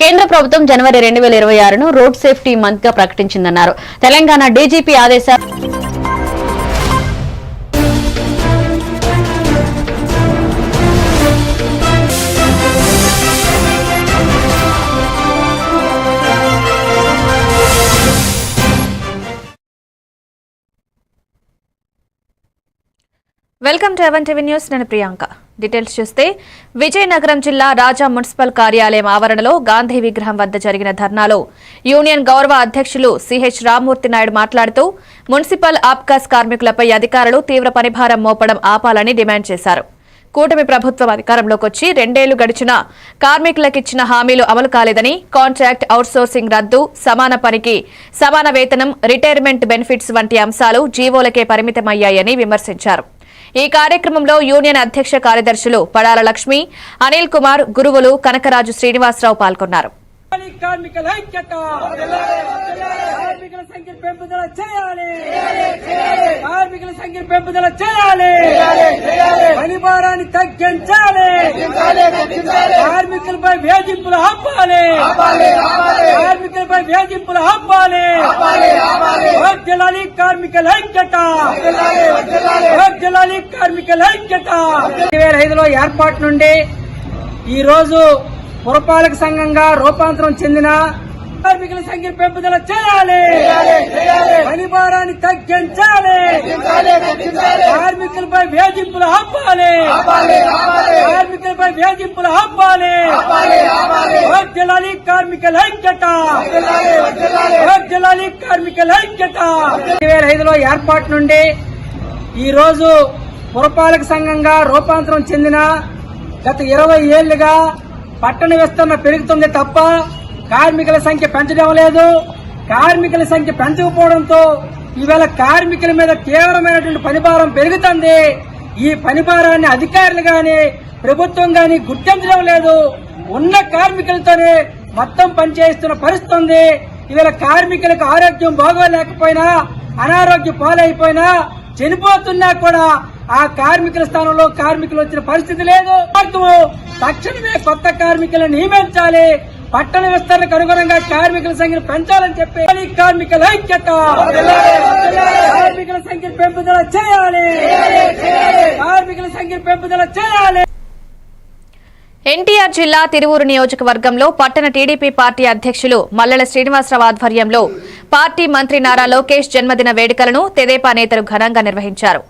కేంద్ర ప్రభుత్వం జనవరి 2026ను road safety month గా ప్రకటించిందన్నారు. తెలంగాణ డీజీపీ ఆదేశాలు welcome to even TV news. నేను ప్రియాంక. డీటెయిల్స్ చూస్తే విజయనగరం జిల్లా రాజా మున్సిపల్ కార్యాలయం ఆవరణలో గాంధీ విగ్రహం వద్ద జరిగిన ధర్నాలో యూనియన్ గౌరవ అధ్యక్షులు సిహెచ్ రామ్మూర్తి నాయుడు మాట్లాడుతూ మున్సిపల్ ఆప్కాస్ కార్మికులపై అధికారులు తీవ్ర పనిభారం మోపడం ఆపాలని డిమాండ్ చేశారు. కూటమి ప్రభుత్వం అధికారంలోకి వచ్చి 2 ఏళ్లు గడిచినా కార్మికులకిచ్చిన హామీలు అమలు కాలేదని, కాంట్రాక్ట్ అవుట్సోర్సింగ్ రద్దు, సమాన పనికి సమాన వేతనం, రిటైర్మెంట్ బెనిఫిట్స్ వంటి అంశాలు జీవోలకే పరిమితమయ్యాయని విమర్శించారు. ఈ కార్యక్రమంలో యూనియన్ అధ్యక్ష కార్యదర్శులు పడాల లక్ష్మి, అనిల్ కుమార్, గురువులు కనకరాజు శ్రీనివాసరావు పాల్గొన్నారు. పనిభారాన్ని తగ్గించాలి, కార్మికులపై వేధింపులు ఆపాలి, కార్మికులపై వేధింపులు ఆపాలి, వర్ధిల్లాలి కార్మికుల ఐక్యత, వర్ధిల్లాలి కార్మికుల ఐక్యత. 2005లో ఏర్పాటు నుండి ఈ రోజు పురపాలక సంఘంగా రూపాంతరం చెందిన కార్మికుల సంఖ్య పెంపుదల చేయాలి, పనిభారాన్ని తగ్గించాలి, కార్మికులపై వేధింపులు ఆపాలి, కార్మికులపై వేధింపులు ఆపాలి, వర్ధిల్లాలి కార్మికుల ఐక్యత, వర్ధిల్లాలి కార్మికుల ఐక్యత. 2005లో ఏర్పాటు నుండి ఈ రోజు పురపాలక సంఘంగా రూపాంతరం చెందిన గత 20 ఏళ్లుగా పట్టణ విస్తరణ పెరుగుతుంది తప్ప కార్మికుల సంఖ్య పెంచడం లేదు. కార్మికుల సంఖ్య పెంచకపోవడంతో ఈవేళ కార్మికుల మీద తీవ్రమైనటువంటి పనిభారం పెరుగుతుంది. ఈ పనిభారాన్ని అధికారులు గాని ప్రభుత్వం గాని గుర్తించడం లేదు. ఉన్న కార్మికులతోనే మొత్తం పనిచేస్తున్న పరిస్థితి ఉంది. ఈవేళ కార్మికులకు ఆరోగ్యం బాగోలేకపోయినా, అనారోగ్య పాలైపోయినా, చనిపోతున్నా కూడా ఆ కార్మికుల స్థానంలో కార్మికులు వచ్చిన పరిస్థితి లేదు. తక్షణమే కొత్త కార్మికులను నియమించాలి, పట్టణ విస్తరణకు అనుగుణంగా కార్మికుల సంఖ్యను పెంచాలని చెప్పి కార్మికుల ఐక్యత, కార్మికుల సంఖ్య పెంపుదల చేయాలి, కార్మికుల సంఖ్య పెంపుదల చేయాలి. ఎన్టీఆర్ జిల్లా తిరువూరు నియోజకవర్గంలో పట్టణ టీడీపీ పార్టీ అధ్యక్షులు మల్లెల శ్రీనివాసరావు ఆధ్వర్యంలో పార్టీ మంత్రి నారా లోకేష్ జన్మదిన వేడుకలను తెదేపా నేతలు ఘనంగా నిర్వహించారు.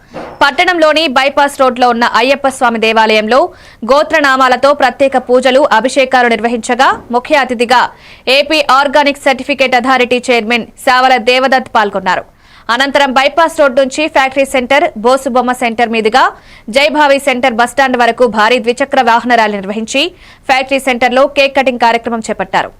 పట్టణంలోని బైపాస్ రోడ్లో ఉన్న అయ్యప్ప స్వామి దేవాలయంలో గోత్రనామాలతో ప్రత్యేక పూజలు, అభిషేకాలు నిర్వహించగా ముఖ్య అతిథిగా AP organic certificate authority chairman Savala Devdatt పాల్గొన్నారు. అనంతరం బైపాస్ రోడ్ నుంచి ఫ్యాక్టరీ సెంటర్, బోసుబొమ్మ సెంటర్ మీదుగా జైభావి సెంటర్ బస్టాండ్ వరకు భారీ ద్విచక్ర వాహన ర్యాలీ నిర్వహించి ఫ్యాక్టరీ సెంటర్లో కేక్ కటింగ్ కార్యక్రమం చేపట్టారు.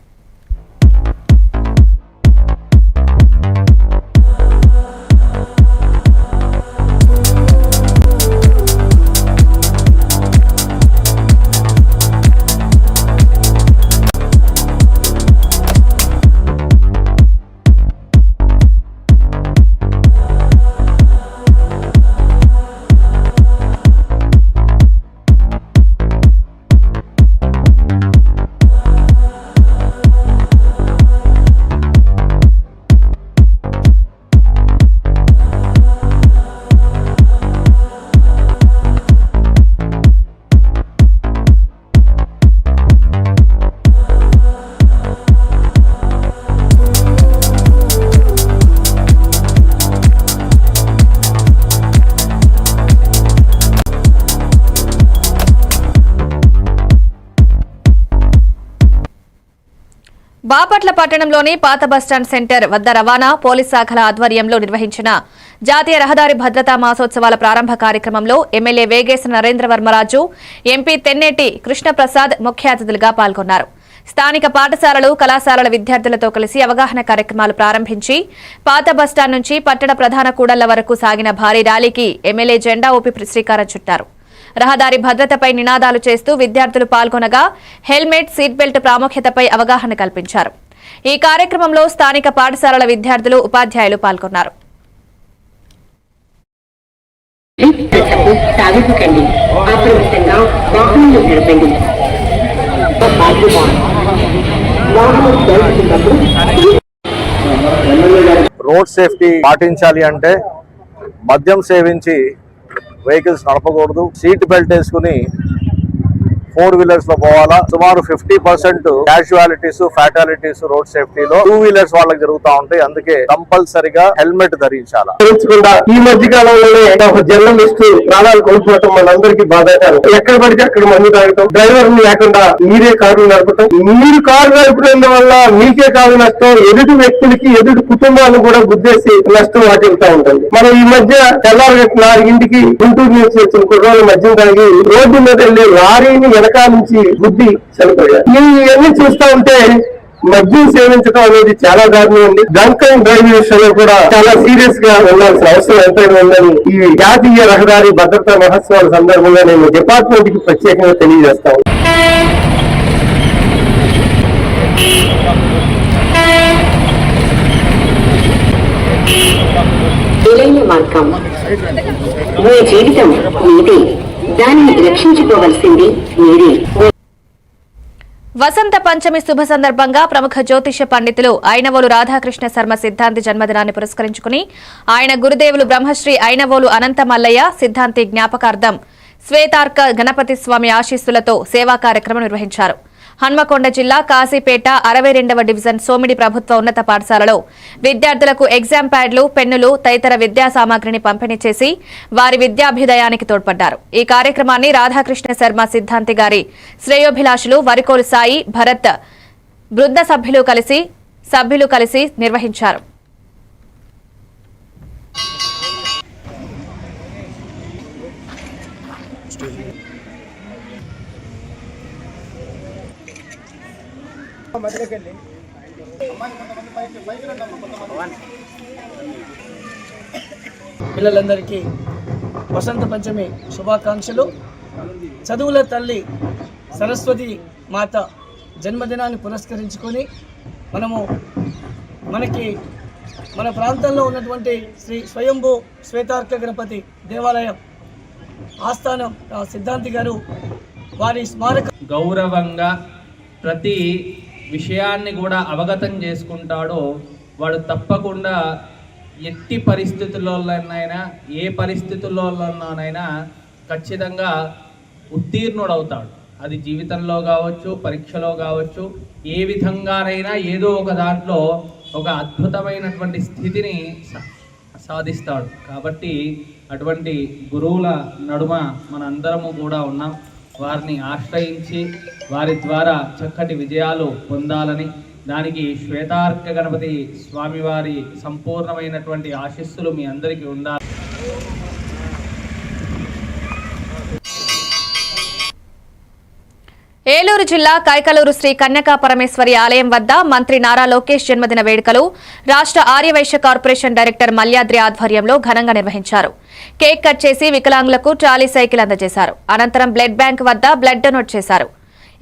బాపట్ల పట్టణంలోని పాత బస్టాండ్ సెంటర్ వద్ద రవాణా, పోలీస్ శాఖల ఆధ్వర్యంలో నిర్వహించిన జాతీయ రహదారి భద్రతా మాసోత్సవాల ప్రారంభ కార్యక్రమంలో ఎమ్మెల్యే వేగేశ్వర నరేంద్రవర్మరాజు, ఎంపీ తెన్నేటి కృష్ణప్రసాద్ ముఖ్య అతిథులుగా పాల్గొన్నారు. స్థానిక పాఠశాలలు, కళాశాలల విద్యార్థులతో కలిసి అవగాహన కార్యక్రమాలు ప్రారంభించి పాత బస్టాండ్ నుంచి పట్టణ ప్రధాన కూడళ్ల వరకు సాగిన భారీ ర్యాలీకి ఎమ్మెల్యే జెండా ఊపి శ్రీకారం చుట్టారు. రహదారి భద్రతపై నినాదాలు చేస్తూ విద్యార్థులు పాల్గొనగా హెల్మెట్, సీట్ బెల్ట్ ప్రాముఖ్యతపై అవగాహన కల్పించారు. ఈ కార్యక్రమంలో స్థానిక పాఠశాలల విద్యార్థులు, ఉపాధ్యాయులు పాల్గొన్నారు. అప్రమత్తంగా వాహనాలు నడపండి. రోడ్ సేఫ్టీ పాటించాలి అంటే మద్యం సేవించి వెహికల్స్ నడపకూడదు. సీట్ బెల్ట్ వేసుకుని 4 వీలర్స్ లో పోవాలా. సుమారు 50% క్యాజువాలిటీస్, ఫ్యాటాలిటీస్ రోడ్ సేఫ్టీలో 2 వీలర్స్ వాళ్ళకి జరుగుతూ ఉంటాయి. అందుకే కంపల్సరిగా హెల్మెట్ ధరించాలా. ఈ మధ్య కాలంలోనే ఒక జర్నలిస్ట్ ప్రాణాలు కోల్పోవటం మనందరికీ బాధాకరం. ఎక్కడ పడితే అక్కడ మందు తాగటం, డ్రైవర్ లేకుండా మీరే కారు నడపటం. మీరు కారు నడపడం వల్ల మీకే కాదు నష్టం, ఎదుటి వ్యక్తులకి, ఎదుటి కుటుంబాలను కూడా గుద్దేసి నష్టం వాటిల్తా ఉంటుంది. మనం ఈ మధ్య తెల్లారి 4ంటికి గుంటూరు నుంచి వచ్చిన కుర్రోళ్ళ మద్యం తాగి రోడ్డు మీద వెళ్లి లారీని వెనకాల నుంచి గుద్ది చనిపోయారు. ఇవన్నీ చూస్తా ఉంటే మద్యం సేవించడం అనేది చాలా దారుణం ఉంది. డ్రంక్ అండ్ డ్రైవ్ విషయంలో కూడా చాలా సీరియస్ గా ఉండాల్సిన అవసరం ఎంతైనా ఉందని ఈ జాతీయ రహదారి భద్రతా మహోత్సవాల సందర్భంగా నేను డిపార్ట్మెంట్ కి ప్రత్యేకంగా తెలియజేస్తాను. మార్గం మీ జీవితం మీదే, దాన్ని రక్షించుకోవాల్సింది మీరే. వసంత పంచమి శుభ సందర్భంగా ప్రముఖ జ్యోతిష పండితులు ఐనవోలు రాధాకృష్ణ శర్మ సిద్ధాంతి జన్మదినాన్ని పురస్కరించుకుని ఆయన గురుదేవులు బ్రహ్మశ్రీ ఐనవోలు అనంత మల్లయ్య సిద్ధాంతి జ్ఞాపకార్థం శ్వేతార్క గణపతి స్వామి ఆశీస్సులతో సేవా కార్యక్రమం నిర్వహించారు. హన్మకొండ జిల్లా కాశీపేట 62వ డివిజన్ సోమిడి ప్రభుత్వ ఉన్నత పాఠశాలలో విద్యార్థులకు ఎగ్జామ్ ప్యాడ్లు, పెన్నులు తదితర విద్యా సామాగ్రిని పంపిణీ చేసి వారి విద్యాభ్యుదయానికి తోడ్పడ్డారు. ఈ కార్యక్రమాన్ని రాధాకృష్ణ శర్మ సిద్ధాంతి గారి శ్రేయోభిలాషులు వరికోలు సాయి, భరత్ బృంద సభ్యులు కలిసి నిర్వహించారు. పిల్లలందరికీ వసంత పంచమి శుభాకాంక్షలు. చదువుల తల్లి సరస్వతి మాత జన్మదినాన్ని పురస్కరించుకొని మన ప్రాంతంలో ఉన్నటువంటి శ్రీ స్వయంభూ శ్వేతార్క గణపతి దేవాలయం ఆస్థానం సిద్ధాంతి గారు వారి స్మారక గౌరవంగా ప్రతి విషయాన్ని కూడా అవగతం చేసుకుంటాడో వాడు తప్పకుండా ఎట్టి పరిస్థితుల్లోనైనా, ఏ పరిస్థితుల్లోనైనా ఖచ్చితంగా ఉత్తీర్ణుడవుతాడు. అది జీవితంలో కావచ్చు, పరీక్షలో కావచ్చు, ఏ విధంగానైనా ఏదో ఒక దాంట్లో ఒక అద్భుతమైనటువంటి స్థితిని సాధిస్తాడు. కాబట్టి అటువంటి గురువుల నడుమ మనందరము కూడా ఉన్నాం. వారిని ఆశ్రయించి వారి ద్వారా చక్కటి విజయాలు పొందాలని, దానికి శ్వేతార్క గణపతి స్వామివారి సంపూర్ణమైనటువంటి ఆశీస్సులు మీ అందరికీ ఉండాలి. ఏలూరు జిల్లా కైకలూరు శ్రీ కన్యకా పరమేశ్వరి ఆలయం వద్ద మంత్రి నారా లోకేష్ జన్మదిన వేడుకలు రాష్ట్ర ఆర్యవైశ్య కార్పొరేషన్ డైరెక్టర్ మల్యాద్రి ఆధ్వర్యంలో ఘనంగా నిర్వహించారు. కేక్ కట్ చేసి వికలాంగులకు ట్రాలీ సైకిల్ అందజేశారు. అనంతరం బ్లడ్ బ్యాంక్ వద్ద బ్లడ్ డొనేట్ చేశారు.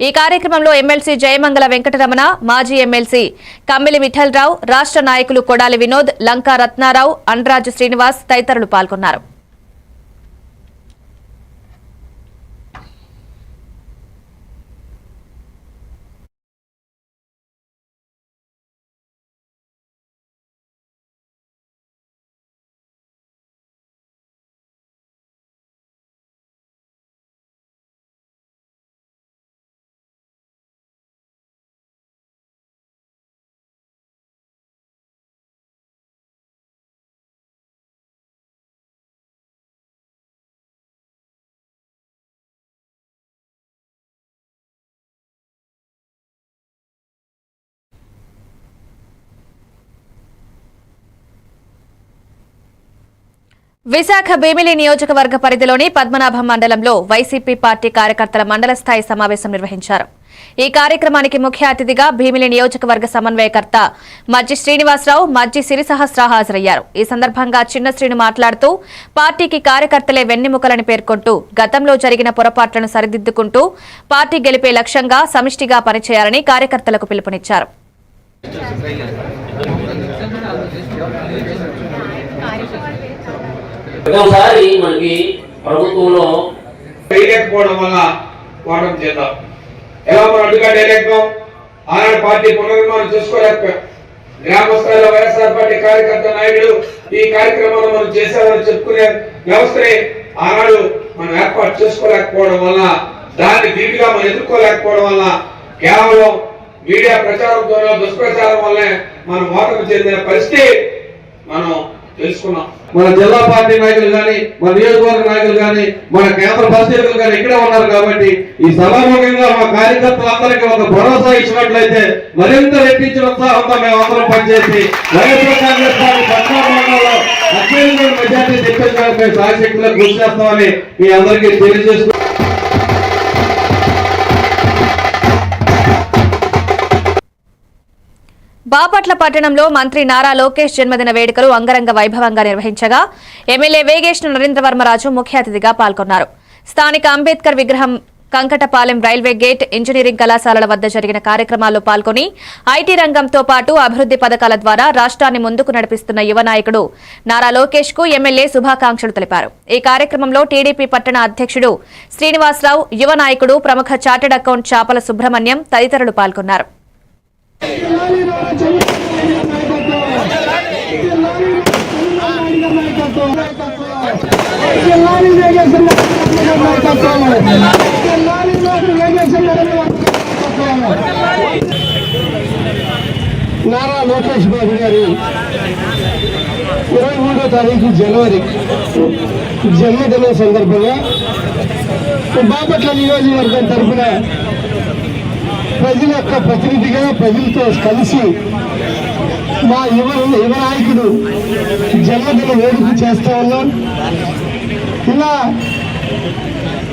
ఈ కార్యక్రమంలో ఎమ్మెల్సీ జయమంగళ వెంకటరమణ, మాజీ ఎమ్మెల్సీ కమ్మిలి విఠలరావు, రాష్ట్ర నాయకులు కొడాలి వినోద్, లంకా రత్నారావు, అండ్రాజు శ్రీనివాస్ తదితరులు పాల్గొన్నారు. విశాఖ భీమిలి నియోజకవర్గ పరిధిలోని పద్మనాభం మండలంలో వైసీపీ పార్టీ కార్యకర్తల మండల స్థాయి సమావేశం నిర్వహించారు. ఈ కార్యక్రమానికి ముఖ్య అతిథిగా భీమిలి నియోజకవర్గ సమన్వయకర్త మజ్జి శ్రీనివాసరావు, మజ్జి సిరిసహస్ర హాజరయ్యారు. ఈ సందర్భంగా చిన్న శ్రీను మాట్లాడుతూ పార్టీకి కార్యకర్తలే వెన్నెముకలని పేర్కొంటూ గతంలో జరిగిన పొరపాట్లను సరిదిద్దుకుంటూ పార్టీ గెలిపే లక్ష్యంగా సమిష్టిగా పనిచేయాలని కార్యకర్తలకు పిలుపునిచ్చారు. ఒకసారి మనకి ప్రభుత్వంలో వేయలేకపోవడం వల్ల వాడడం చేద్దాం. ఎలా మనం అడ్డుగా వేయలేకపోం, ఆనాడు పార్టీ పునర్నిర్మాణం చేసుకోలేకపోయాం. గ్రామ స్థాయిలో వైఎస్ఆర్ పార్టీ కార్యకర్త నాయకుడు ఈ కార్యక్రమాన్ని మనం చేశామని చెప్పుకునే వ్యవస్థని ఆనాడు మనం ఏర్పాటు చేసుకోలేకపోవడం వల్ల, దాన్ని ధీటుగా మనం ఎదుర్కోలేకపోవడం వల్ల, కేవలం మీడియా ప్రచారం ద్వారా దుష్ప్రచారం వల్లే మనం ఓటమి చెందిన పరిస్థితి మనం తెలుసుకున్నాం. మన జిల్లా పార్టీ నాయకులు కానీ, మన నియోజకవర్గ నాయకులు కానీ, మన కేంద్ర పరిశీలకులు కానీ ఇక్కడే ఉన్నారు కాబట్టి ఈ సభాముఖంగా మా కార్యకర్తలందరికీ ఒక భరోసా ఇచ్చినట్లయితే మరింత రెట్టించిన ఉత్సాహంతో మేము అందరం పనిచేసి వైఎస్ఆర్ కాంగ్రెస్ పార్టీ పశ్చిమబెంగాల్లో అత్యధిక మెజార్టీ తెప్పించడానికి మేము సాయశక్తిలో కృషి చేస్తామని మీ అందరికీ తెలియజేస్తూ బాపట్ల పట్టణంలో మంత్రి నారా లోకేష్ జన్మదిన వేడుకలు అంగరంగ వైభవంగా నిర్వహించగా ఎమ్మెల్యే వేగేష్ నరేంద్రవర్మరాజు ముఖ్య అతిథిగా పాల్గొన్నారు. స్థానిక అంబేద్కర్ విగ్రహం, కంకటపాలెం రైల్వే గేట్, ఇంజనీరింగ్ కళాశాలల వద్ద జరిగిన కార్యక్రమాల్లో పాల్గొని ఐటీ రంగంతో పాటు అభివృద్ది పథకాల ద్వారా రాష్ట్రాన్ని ముందుకు నడిపిస్తున్న యువ నాయకుడు నారా లోకేష్ కు ఎమ్మెల్యే శుభాకాంక్షలు తెలిపారు. ఈ కార్యక్రమంలో టీడీపీ పట్టణ అధ్యక్షుడు శ్రీనివాసరావు, యువ నాయకుడు, ప్రముఖ చార్టెడ్ అకౌంట్ చాపల సుబ్రహ్మణ్యం తదితరులు పాల్గొన్నారు. నారా లోకేష్ బాబు గారి 23వ తారీఖు జనవరి జన్మదినం సందర్భంగా బాపట్ల నియోజకవర్గం తరఫున ప్రజల యొక్క ప్రతినిధిగా ప్రజలతో కలిసి మా యువ నాయకుడు జన్మదిన వేడుక చేస్తా ఉన్నాం. ఇలా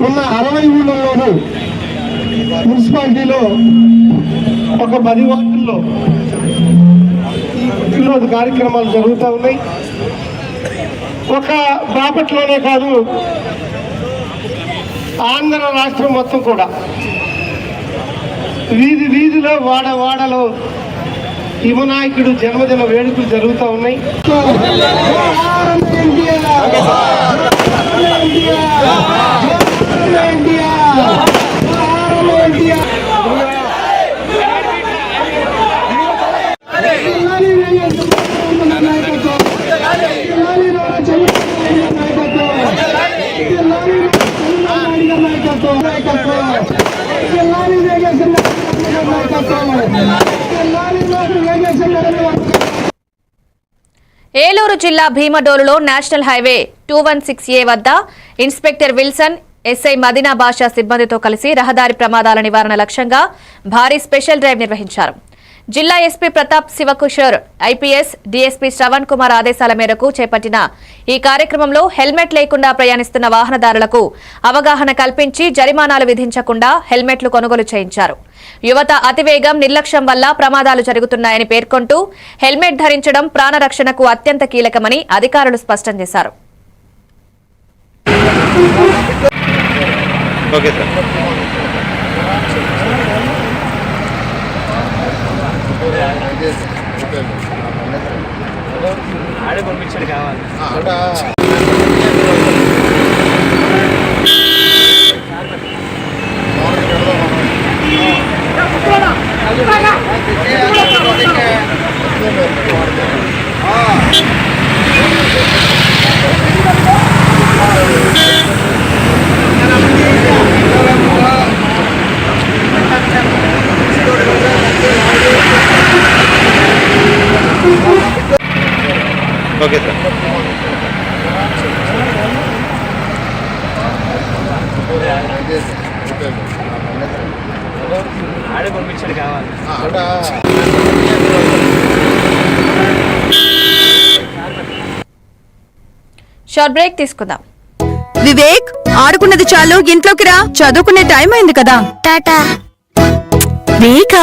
ఉన్న 60 ఊళ్ళలోనూ మున్సిపాలిటీలో ఒక 10 వార్డుల్లో ఈ పుట్టినరోజు కార్యక్రమాలు జరుగుతూ ఉన్నాయి. ఒక బాపట్లోనే కాదు, ఆంధ్ర రాష్ట్రం మొత్తం కూడా వీధి వీధిలో వాడలో యువ నాయకుడు జన్మదిన వేడుకలు జరుగుతూ ఉన్నాయి. ఏలూరు జిల్లా భీమడోలులో నేషనల్ హైవే 216A వద్ద ఇన్స్పెక్టర్ విల్సన్, ఎస్ఐ మదీనా బాషా సిబ్బందితో కలిసి రహదారి ప్రమాదాల నివారణ లక్ష్యంగా భారీ స్పెషల్ డ్రైవ్ నిర్వహించారు. జిల్లా SP Pratap Shiva Kishore, IPS DSP Shravan Kumar ఆదేశాల మేరకు చేపట్టిన ఈ కార్యక్రమంలో హెల్మెట్ లేకుండా ప్రయాణిస్తున్న వాహనదారులకు అవగాహన కల్పించి జరిమానాలు విధించకుండా హెల్మెట్లు కొనుగోలు చేయించారు. యువత అతివేగం, నిర్లక్ష్యం వల్ల ప్రమాదాలు జరుగుతున్నాయని పేర్కొంటూ హెల్మెట్ ధరించడం ప్రాణరక్షణకు అత్యంత కీలకమని అధికారులు స్పష్టం చేశారు. Okay sir. షార్ట్ బ్రేక్ తీసుకుందాం. వివేక్, ఆడుకున్నది చాలు, ఇంట్లోకి రా, చదువుకునే టైం అయింది కదా. టాటా. వేక,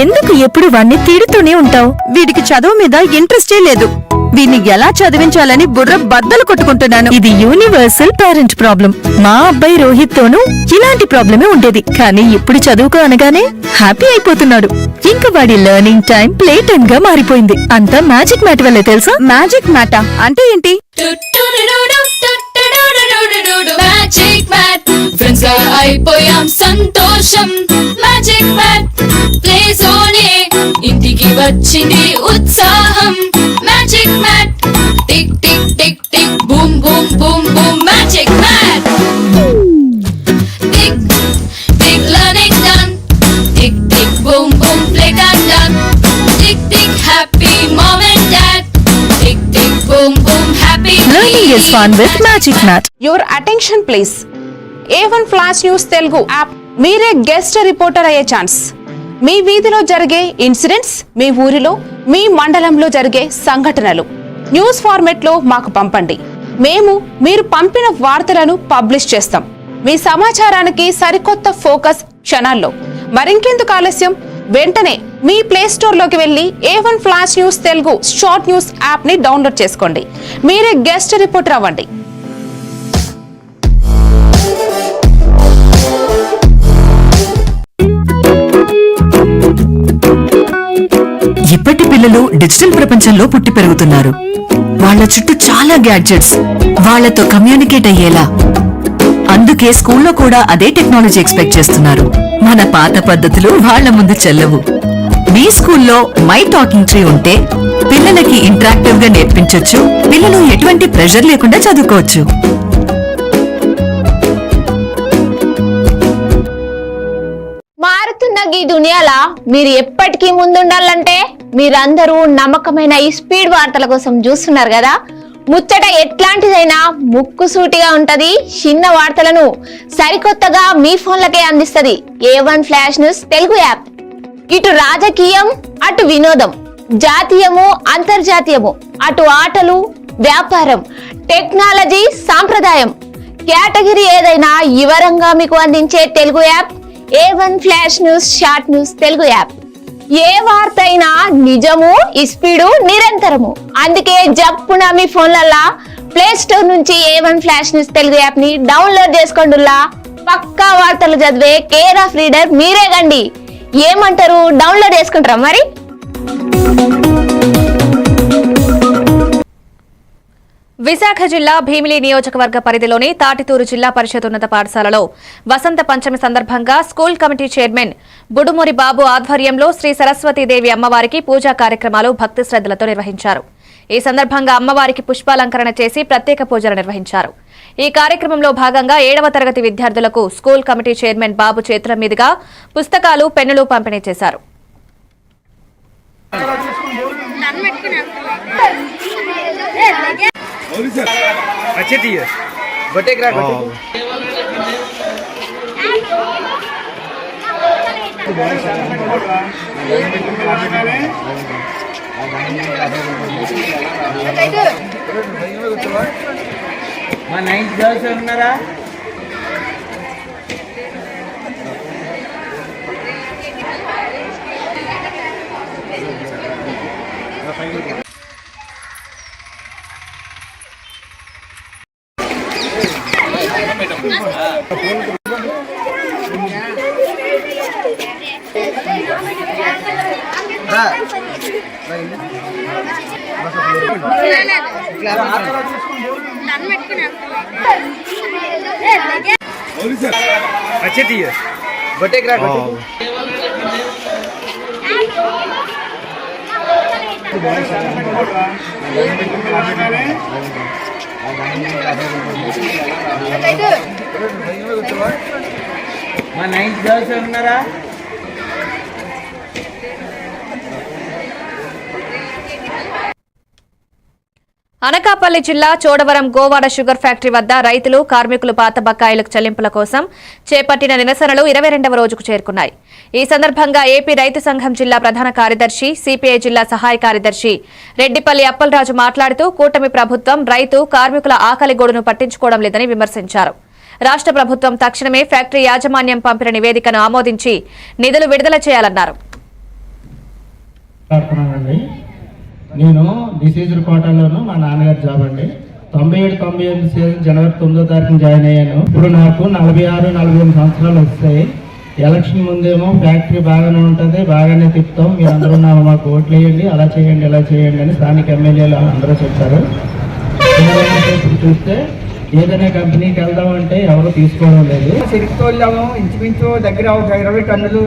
ఎందుకు ఎప్పుడు వాణ్ణి తిడుతూనే ఉంటావు? వీడికి చదువు మీద ఇంట్రెస్టే లేదు. వీడిని ఎలా చదివించాలని బుర్ర బద్దలు కొట్టుకుంటున్నాను. ఇది యూనివర్సల్ పేరెంట్ ప్రాబ్లం. మా అబ్బాయి రోహిత్ తోనూ ఇలాంటి ప్రాబ్లమే ఉండేది, కానీ ఇప్పుడు చదువుకో అనగానే హ్యాపీ అయిపోతున్నాడు. ఇంకా వాడి లెర్నింగ్ టైం ప్లే టైం గా మారిపోయింది. అంతా మ్యాజిక్ మ్యాట్ వల్లే తెలుసా? మ్యాజిక్ మ్యాటా అంటే ఏంటి? ఫ్రెండ్స్ ఫిదా అయిపోయాం సంతోషం మ్యాజిక్ మ్యాట్ ప్లే జోనే ఇంటికి వచ్చింది ఉత్సాహం magic mat tick tick tick tick boom boom boom boom magic mat tick tick learning done tick tick boom boom play done tick tick happy mom and dad tick tick boom boom happy Learning is fun with Magic Mat. Your attention please. A1 flash news Telugu app. మీరే guest reporter అయ్యే chance. మీ వీధిలో జరిగే incidents, మీ ఊరిలో, మీ మండలంలో జరిగే సంఘటనలు news format లో మాకు పంపండి. మేము మీరు పంపిన వార్తలను పబ్లిష్ చేస్తాం. మీ సమాచారానికి సరికొత్త ఫోకస్ క్షణాల్లో. మరింకెందుకు ఆలస్యం, వెంటనే మీ ప్లే స్టోర్ లోకి వెళ్లి A1 flash news Telugu short news app ని డౌన్లోడ్ చేసుకోండి. మీరే గెస్ట్ రిపోర్టర్ అవ్వండి. ఇప్పటి పిల్లలు డిజిటల్ ప్రపంచంలో పుట్టి పెరుగుతున్నారు. వాళ్ళ చుట్టూ చాలా గ్యాడ్జెట్స్, వాళ్ళతో కమ్యూనికేట్ అయ్యేలా. అందుకే స్కూల్లో కూడా అదే టెక్నాలజీ ఎక్స్పెక్ట్ చేస్తున్నారు. మన పాత పద్ధతులు వాళ్ళ ముందు చెల్లవు. మీ స్కూల్లో మై టాకింగ్ ట్రీ ఉంటే పిల్లలకి ఇంటరాక్టివ్ గా నేర్పించొచ్చు. పిల్లలు ఎటువంటి ప్రెషర్ లేకుండా చదువుకోవచ్చు. మారుతున్న ఈ దునియాలా మీరు ఎప్పటికీ ముందుండాలంటే మీరందరూ నమ్మకమైన ఈ స్పీడ్ వార్తల కోసం చూస్తున్నారు కదా. ముచ్చట ఎట్లాంటిదైనా ముక్కుసూటిగా ఉంటది. చిన్న వార్తలను సరికొత్తగా మీ ఫోన్లకే అందిస్తది A1 flash news Telugu app. ఇటు రాజకీయం, అటు వినోదం, జాతీయము, అంతర్జాతీయము, అటు ఆటలు, వ్యాపారం, టెక్నాలజీ, సాంప్రదాయం, కేటగిరీ ఏదైనా వివరంగా మీకు అందించే Telugu app A1 flash news short news Telugu app. ఏ వార్త అయినా నిజము, స్పీడు, నిరంతరము. అందుకే జప్పున మీ ఫోన్లల్లా ప్లే స్టోర్ నుంచి A1 flash news Telugu app ని డౌన్లోడ్ చేసుకోండిలా. పక్కా వార్తలు చదివే కేర్ ఆఫ్ రీడర్ మీరే గండి. ఏమంటారు, డౌన్లోడ్ చేసుకుంటారా మరి? విశాఖ జిల్లా భీమిలి నియోజకవర్గ పరిధిలోని తాటితూరు జిల్లా పరిషత్ ఉన్నత పాఠశాలలో వసంత పంచమి సందర్భంగా స్కూల్ కమిటీ చైర్మన్ బుడుమూరి బాబు ఆధ్వర్యంలో శ్రీ సరస్వతీదేవి అమ్మవారికి పూజా కార్యక్రమాలు భక్తి శ్రద్ధలతో నిర్వహించారు. ఈ సందర్భంగా అమ్మవారికి పుష్పాలంకరణ చేసి ప్రత్యేక పూజలు నిర్వహించారు. ఈ కార్యక్రమంలో భాగంగా 7వ తరగతి విద్యార్థులకు స్కూల్ కమిటీ చైర్మన్ బాబు చేతుల మీదుగా పుస్తకాలు, పెన్నులు పంపిణీ చేశారు. మా 9th గర్ల్స్ ఉన్నారా? మా 9th గర్ల్స్ ఉన్నారా? అనకాపల్లి జిల్లా చోడవరం గోవాడ షుగర్ ఫ్యాక్టరీ వద్ద రైతులు, కార్మికులు పాత బకాయిలకు చెల్లింపుల కోసం చేపట్టిన నిరసనలు 22వ రోజుకు చేరుకున్నాయి. ఈ సందర్భంగా ఏపీ రైతు సంఘం జిల్లా ప్రధాన కార్యదర్శి, సిపిఐ జిల్లా సహాయ కార్యదర్శి రెడ్డిపల్లి అప్పలరాజు మాట్లాడుతూ కూటమి ప్రభుత్వం రైతు, కార్మికుల ఆకలి గోడును పట్టించుకోవడం లేదని విమర్శించారు. రాష్ట్ర ప్రభుత్వం తక్షణమే ఫ్యాక్టరీ యాజమాన్యం పంపిన నివేదికను ఆమోదించి నిధులు విడుదల చేయాలన్నారు. నేను డిసీజ్డ్ కోటాలోను మా నాన్నగారు జాబ్ అండి. 97-98 సీజన్ జనవరి 9వ తారీఖున జాయిన్ అయ్యాను. ఇప్పుడు నాకు 46-48 సంవత్సరాలు వస్తాయి. ఎలక్షన్ ముందేమో ఫ్యాక్టరీ బాగానే ఉంటుంది, బాగానే తిప్పుతాం, మీరు అందరూ మాకు ఓట్లు వేయండి, అలా చేయండి, ఇలా చేయండి అని స్థానిక ఎమ్మెల్యేలు అందరూ చెప్పారు. ఇప్పుడు చూస్తే ఏదైనా కంపెనీకి వెళ్దామంటే ఎవరు తీసుకోవడం లేదు. చెరుకు తోలాము ఇంచుమించు దగ్గర ఒక 20 టన్నులు.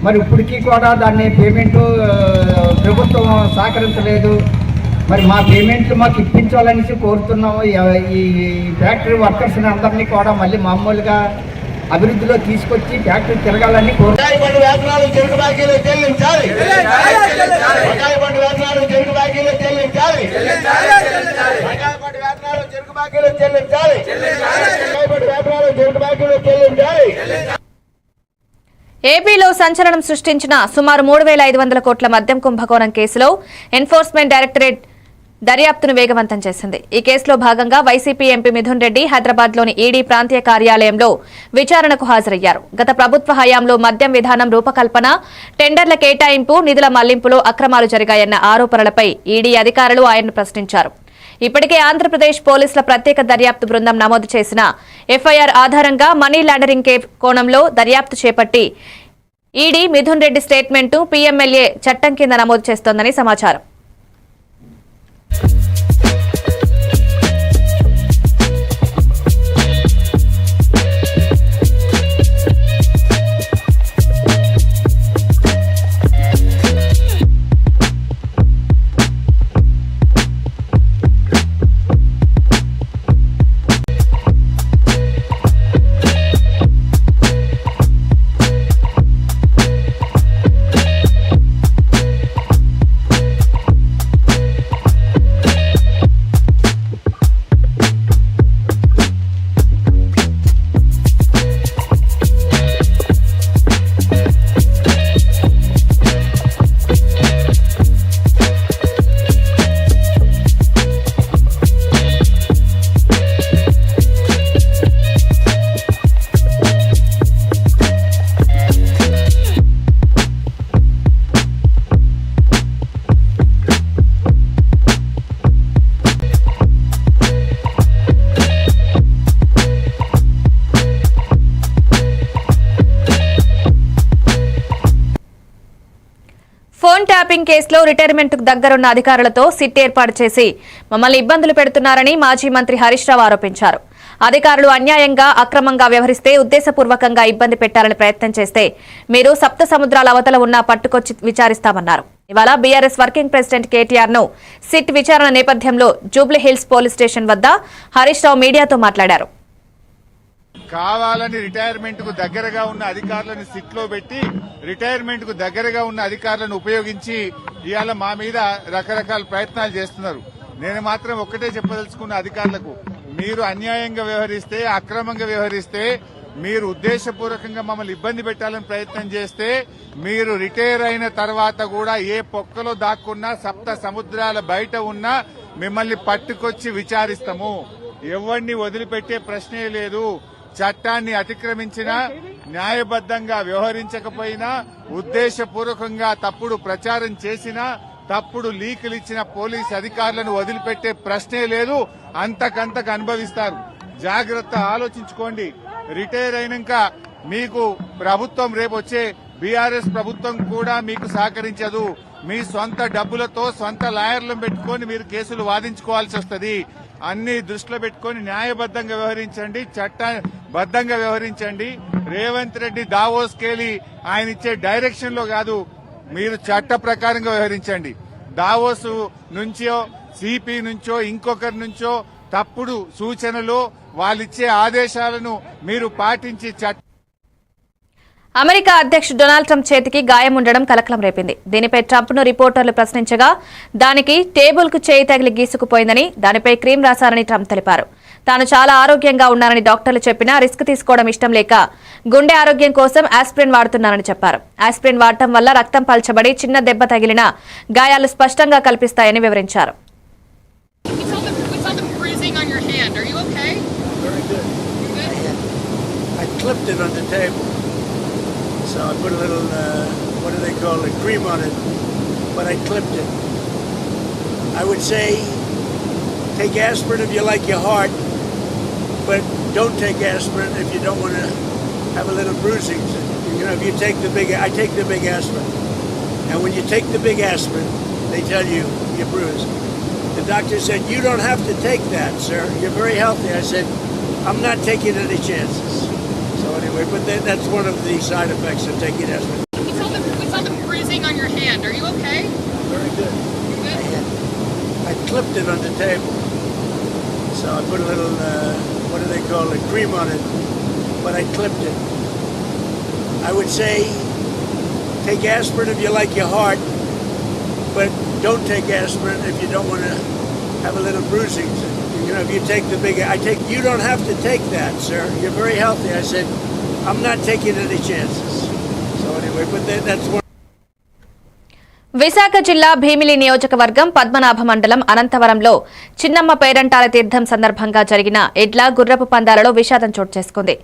మరి ఇప్పటికీ కూడా దాన్ని పేమెంట్ ప్రభుత్వం సహకరించలేదు. మరి మా పేమెంట్లు మాకు ఇప్పించాలనేసి కోరుతున్నాము. ఈ ఫ్యాక్టరీ వర్కర్స్ని అందరినీ కూడా మళ్ళీ మామూలుగా అభివృద్ధిలో తీసుకొచ్చి ఫ్యాక్టరీ తిరగాలని ఏపీలో సంచలనం సృష్టించిన సుమారు 3,500 కోట్ల మద్యం కుంభకోణం కేసులో ఎన్ఫోర్స్మెంట్ డైరెక్టరేట్ దర్యాప్తును వేగవంతం చేసింది. ఈ కేసులో భాగంగా వైసీపీ ఎంపీ మిథున్ రెడ్డి హైదరాబాద్లోని ఈడీ ప్రాంతీయ కార్యాలయంలో విచారణకు హాజరయ్యారు. గత ప్రభుత్వ హయాంలో మద్యం విధానం రూపకల్పన, టెండర్ల కేటాయింపు, నిధుల మళ్లింపులో అక్రమాలు జరిగాయన్న ఆరోపణలపై ఈడీ అధికారులు ఆయన్ను ప్రశ్నించారు. ఇప్పటికే ఆంధ్రప్రదేశ్ పోలీసుల ప్రత్యేక దర్యాప్తు బృందం నమోదు చేసిన ఎఫ్ఐఆర్ ఆధారంగా మనీ లాండరింగ్ కోణంలో దర్యాప్తు చేపట్టి ED Mithun Reddy statement PMLA చట్టం కింద నమోదు చేస్తోందని సమాచారం. ఫోన్ ట్యాపింగ్ కేసులో రిటైర్మెంట్ కు దగ్గరున్న అధికారులతో సిట్ ఏర్పాటు చేసి మమ్మల్ని ఇబ్బందులు పెడుతున్నారని మాజీ మంత్రి హరీష్ రావు ఆరోపించారు. అధికారులు అన్యాయంగా, అక్రమంగా వ్యవహరిస్తే, ఉద్దేశపూర్వకంగా ఇబ్బంది పెట్టాలని ప్రయత్నం చేస్తే మీరు సప్త సముద్రాల అవతల ఉన్నా పట్టుకొచ్చి విచారిస్తామన్నారు. ఇవాళ బీఆర్ఎస్ వర్కింగ్ ప్రెసిడెంట్ కేటీఆర్ ను సిట్ విచారణ నేపథ్యంలో జూబ్లీహిల్స్ పోలీస్ స్టేషన్ వద్ద హరీష్ రావు మీడియాతో మాట్లాడారు. కావాలని రిటైర్మెంట్ కు దగ్గరగా ఉన్న అధికారులను సిట్ లో పెట్టి రిటైర్మెంట్ కు దగ్గరగా ఉన్న అధికారులను ఉపయోగించి ఇవాళ మా మీద రకరకాల ప్రయత్నాలు చేస్తున్నారు. నేను మాత్రం ఒక్కటే చెప్పదలుచుకున్న అధికారులకు, మీరు అన్యాయంగా వ్యవహరిస్తే, అక్రమంగా వ్యవహరిస్తే, మీరు ఉద్దేశపూర్వకంగా మమ్మల్ని ఇబ్బంది పెట్టాలని ప్రయత్నం చేస్తే, మీరు రిటైర్ అయిన తర్వాత కూడా ఏ పొక్కలో దాక్కున్నా, సప్త సముద్రాల బయట ఉన్నా మిమ్మల్ని పట్టుకొచ్చి విచారిస్తాము. ఎవరిని వదిలిపెట్టే ప్రశ్నే లేదు. చట్టాన్ని అతిక్రమించినా, న్యాయబద్దంగా వ్యవహరించకపోయినా, ఉద్దేశపూర్వకంగా తప్పుడు ప్రచారం చేసినా, తప్పుడు లీకులు ఇచ్చిన పోలీస్ అధికారులను వదిలిపెట్టే ప్రశ్నే లేదు. అంతకంతకు అనుభవిస్తారు. జాగ్రత్త, ఆలోచించుకోండి. రిటైర్ అయినాక మీకు ప్రభుత్వం, రేపు వచ్చే బీఆర్ఎస్ ప్రభుత్వం కూడా మీకు సహకరించదు. మీ సొంత డబ్బులతో సొంత లాయర్లను పెట్టుకుని మీరు కేసులు వాదించుకోవాల్సి వస్తుంది. అన్ని దృష్టిలో పెట్టుకుని న్యాయబద్దంగా వ్యవహరించండి, చట్టబద్దంగా వ్యవహరించండి. రేవంత్ రెడ్డి దావోస్ కేలి ఆయన ఇచ్చే డైరెక్షన్ లో కాదు, మీరు చట్ట ప్రకారంగా వ్యవహరించండి. దావోస్ నుంచో, సిపి నుంచో, ఇంకొకరి నుంచో తప్పుడు సూచనలు, వాళ్ళిచ్చే ఆదేశాలను మీరు పాటించి అమెరికా అధ్యక్షుడు డొనాల్డ్ ట్రంప్ చేతికి గాయం ఉండడం కలకలం రేపింది. దీనిపై ట్రంప్ ను రిపోర్టర్లు ప్రశ్నించగా దానికి టేబుల్ కు చేయి తగిలి గీసుకుపోయిందని, దానిపై క్రీమ్ రాశారని ట్రంప్ తెలిపారు. తాను చాలా ఆరోగ్యంగా ఉన్నానని డాక్టర్లు చెప్పినా రిస్క్ తీసుకోవడం ఇష్టం లేక గుండె ఆరోగ్యం కోసం ఆస్పిరిన్ వాడుతున్నానని చెప్పారు. ఆస్పిరిన్ వాడటం వల్ల రక్తం పల్చబడి చిన్న దెబ్బ తగిలినా గాయాలు స్పష్టంగా కల్పిస్తాయని వివరించారు. So I put a little, what do they call it, cream on it, but I clipped it. I would say take aspirin if you like your heart, but don't take aspirin if you don't want to have a little bruising. You know, if you take I take the big aspirin. And when you take the big aspirin, they tell you you're bruised. The doctor said, "You don't have to take that, sir. You're very healthy." I said, "I'm not taking any chances." So anyway, but that's one of the side effects of taking aspirin. We saw the bruising on your hand. Are you okay? Very good. I clipped it on the table. So I put a little, what do they call it, cream on it, but I clipped it. I would say, take aspirin if you like your heart, but don't take aspirin if you don't want to have a little bruising. You know, if you take the big, you don't have to take that, sir. You're very healthy. I said, I'm not taking any chances. So anyway, but that's one. Visakha జిల్లా భీమిలి నియోజకవర్గం పద్మనాభ మండలం అనంతవరంలో చిన్నమ్మ పేరంటాల తీర్థం సందర్భంగా జరిగిన ఎడ్ల గుర్రపు పందాలలో విషాదం చోటు చేసుకుంది.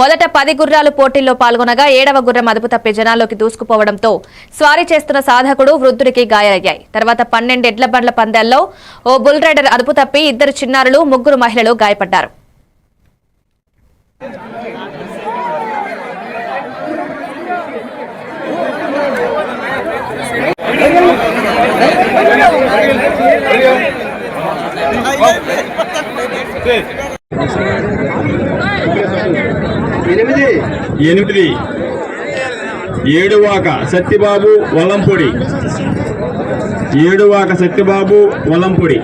మొదట 10 గుర్రాలు పోటీల్లో పాల్గొనగా 7వ గుర్రం అదుపు తప్పి జనాల్లోకి దూసుకుపోవడంతో స్వారీ చేస్తున్న సాధకుడు వృద్ధుడికి గాయాలయ్యాయి. తర్వాత 12 ఎడ్ల బండ్ల పందాల్లో ఓ బుల్ రైడర్ అదుపు తప్పి 2 చిన్నారులు 3 మహిళలు గాయపడ్డారు. ఎనిమిది ఏడువాక సత్యబాబు వల్లంపొడి. ఏడువాక సత్యబాబు వల్లంపొడి.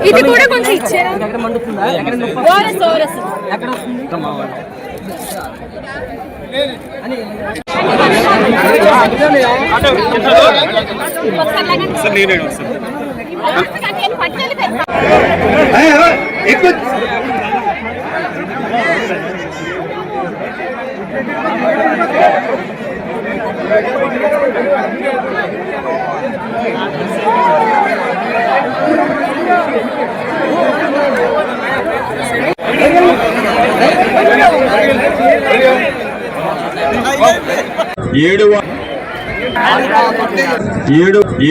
ఇది కూడా కొంచెం ఇచ్చారా?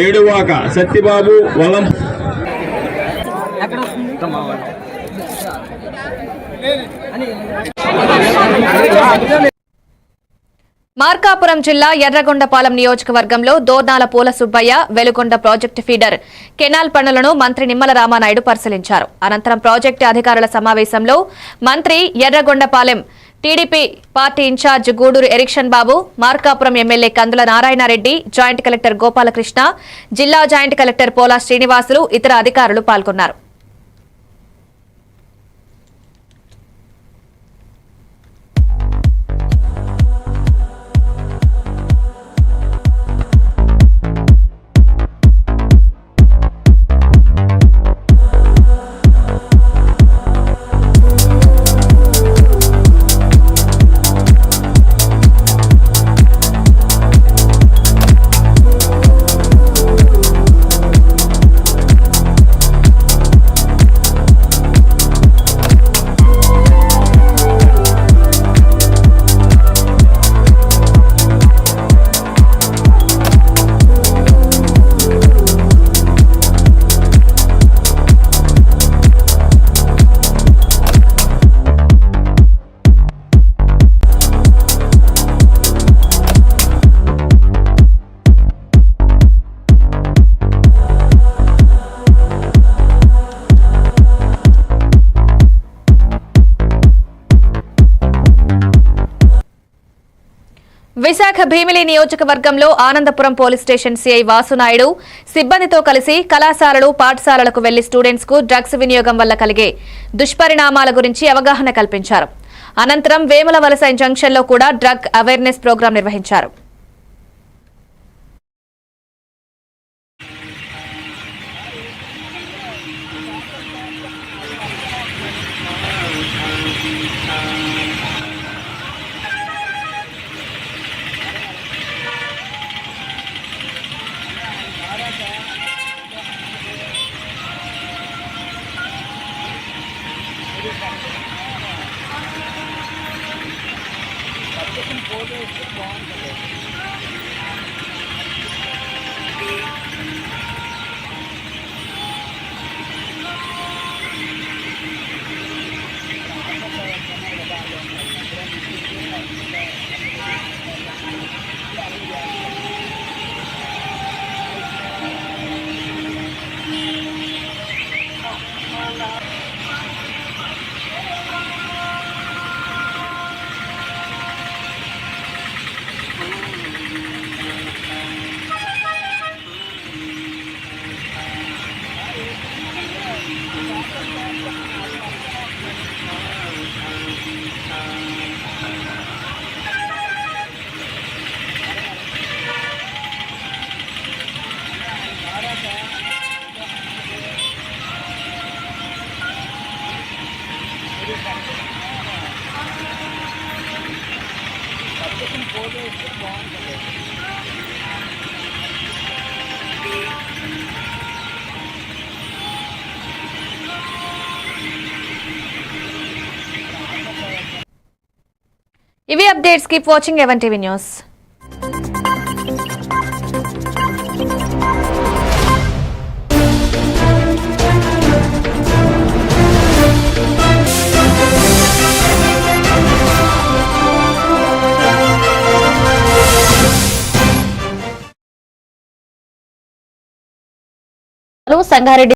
ఏడువాక సత్యబాబు వల్లం. మార్కాపురం జిల్లా ఎర్రగొండపాలెం నియోజకవర్గంలో దోర్నాల పూల Subbaiah Veligonda project feeder canal పనులను మంత్రి నిమ్మల రామానాయుడు పరిశీలించారు. అనంతరం ప్రాజెక్టు అధికారుల సమావేశంలో మంత్రి Yerragondapalem TDP party incharge Guduru Erikshan Babu, Markapuram MLA Kandula Narayana Reddy, joint collector Gopalakrishna, జిల్లా జాయింట్ కలెక్టర్ పోలా శ్రీనివాసులు, ఇతర అధికారులు పాల్గొన్నారు. విశాఖ భీమిలి నియోజకవర్గంలో Anandapuram police station CI Vasu Naidu సిబ్బందితో కలిసి కళాశాలలు, పాఠశాలలకు వెళ్లి స్టూడెంట్స్ కు డ్రగ్స్ వినియోగం వల్ల కలిగే దుష్పరిణామాల గురించి అవగాహన కల్పించారు. అనంతరం వేములవలస జంక్షన్ లో కూడా డ్రగ్ అవేర్నెస్ ప్రోగ్రాం నిర్వహించారు. ఇవి updates. Keep watching A one TV news. Sangareddy